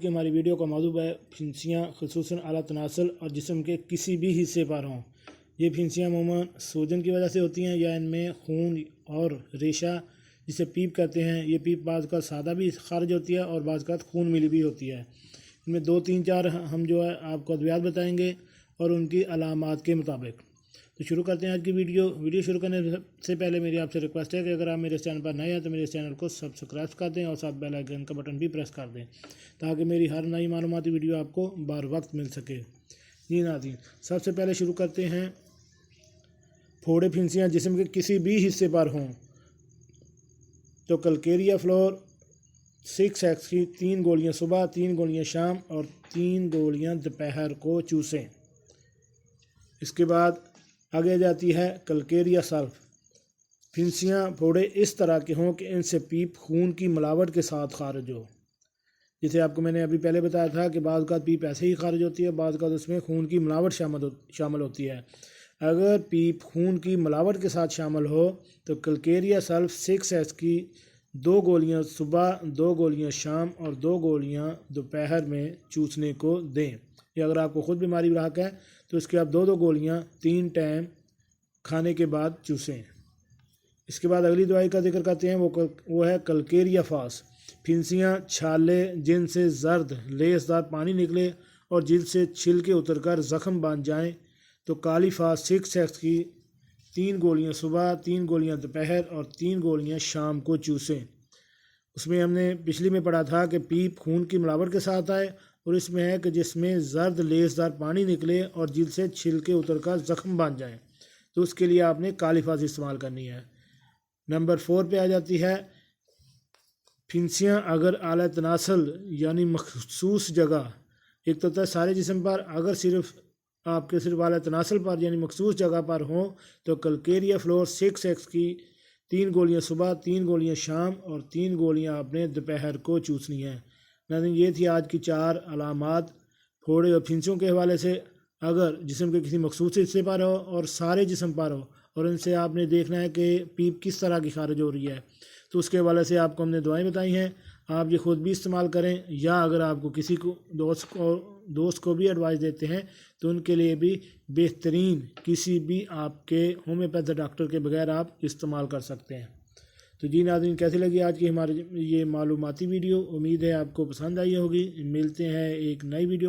کہ ہماری ویڈیو کا موضوع ہے پھنسیاں خصوصاً اعلیٰ تناسل اور جسم کے کسی بھی حصے پر ہوں۔ یہ پھنسیاں عموماً سوجن کی وجہ سے ہوتی ہیں یا ان میں خون اور ریشہ جسے پیپ کہتے ہیں، یہ پیپ بعض کا سادہ بھی خارج ہوتی ہے اور بعض کا خون ملی بھی ہوتی ہے۔ ان میں 2 3 4 ہم آپ کو ادویات بتائیں گے اور ان کی علامات کے مطابق۔ تو شروع کرتے ہیں آج کی ویڈیو شروع کرنے سے پہلے میری آپ سے ریکویسٹ ہے کہ اگر آپ میرے اس چینل پر نئے ہیں تو میرے اس چینل کو سبسکرائب کر دیں اور ساتھ بیل آئیکن کا بٹن بھی پریس کر دیں تاکہ میری ہر نئی معلوماتی ویڈیو آپ کو بر وقت مل سکے۔ جی ناظرین، سب سے پہلے شروع کرتے ہیں پھوڑے پھنسیاں جسم کے کسی بھی حصے پر ہوں تو کلکیریا فلور 6X کی 3 گولیاں صبح، 3 گولیاں شام اور 3 گولیاں دوپہر کو چوسیں۔ اس کے بعد آگے جاتی ہے کلکیریا سلف۔ پھنسیاں پھوڑے اس طرح کے ہوں کہ ان سے پیپ خون کی ملاوٹ کے ساتھ خارج ہو، جسے آپ کو میں نے ابھی پہلے بتایا تھا کہ بعض کا پیپ ایسے ہی خارج ہوتی ہے، بعض کا اس میں خون کی ملاوٹ شامل ہوتی ہے۔ اگر پیپ خون کی ملاوٹ کے ساتھ شامل ہو تو کلکیریا سلف 6X کی 2 گولیاں صبح، 2 گولیاں شام اور 2 گولیاں دوپہر میں چوسنے کو دیں۔ یا اگر آپ کو خود بیماری لاحق ہے تو اس کے آپ 2 گولیاں 3 ٹائم کھانے کے بعد چوسیں۔ اس کے بعد اگلی دوائی کا ذکر کرتے ہیں، وہ ہے کلکیریا فاس۔ پھنسیاں چھالے جن سے زرد لیس دار پانی نکلے اور جلد سے چھلکے اتر کر زخم بن جائیں تو کالی فاس 6X کی 3 گولیاں صبح، 3 گولیاں دوپہر اور 3 گولیاں شام کو چوسیں۔ اس میں ہم نے پچھلی میں پڑھا تھا کہ پیپ خون کی ملاوٹ کے ساتھ آئے، اور اس میں ہے کہ جس میں زرد لیس دار پانی نکلے اور جلد سے چھلکے اتر کر زخم بن جائیں تو اس کے لیے آپ نے کالی فاس استعمال کرنی ہے۔ نمبر 4 پہ آ جاتی ہے پھنسیاں اگر اعلیٰ تناسل یعنی مخصوص جگہ، ایک تو ہوتا ہے سارے جسم پر، اگر صرف آپ کے اعلیٰ تناسل پر یعنی مخصوص جگہ پر ہوں تو کلکیریا فلور 6X کی 3 گولیاں صبح، 3 گولیاں شام اور 3 گولیاں آپ نے دوپہر کو چوسنی ہیں۔ ناظرین، یہ تھی آج کی 4 علامات پھوڑے اور پھنسیوں کے حوالے سے۔ اگر جسم کے کسی مخصوص حصے پر ہو اور سارے جسم پر ہو اور ان سے آپ نے دیکھنا ہے کہ پیپ کس طرح کی خارج ہو رہی ہے تو اس کے حوالے سے آپ کو ہم نے دعائیں بتائی ہیں، آپ یہ خود بھی استعمال کریں، یا اگر آپ کو کسی کو دوست کو بھی ایڈوائز دیتے ہیں تو ان کے لیے بھی بہترین کسی بھی آپ کے ہومیوپیتھ ڈاکٹر کے بغیر آپ استعمال کر سکتے ہیں۔ تو جی ناظرین، کیسی لگی آج کی ہماری یہ معلوماتی ویڈیو؟ امید ہے آپ کو پسند آئی ہوگی۔ ملتے ہیں ایک نئی ویڈیو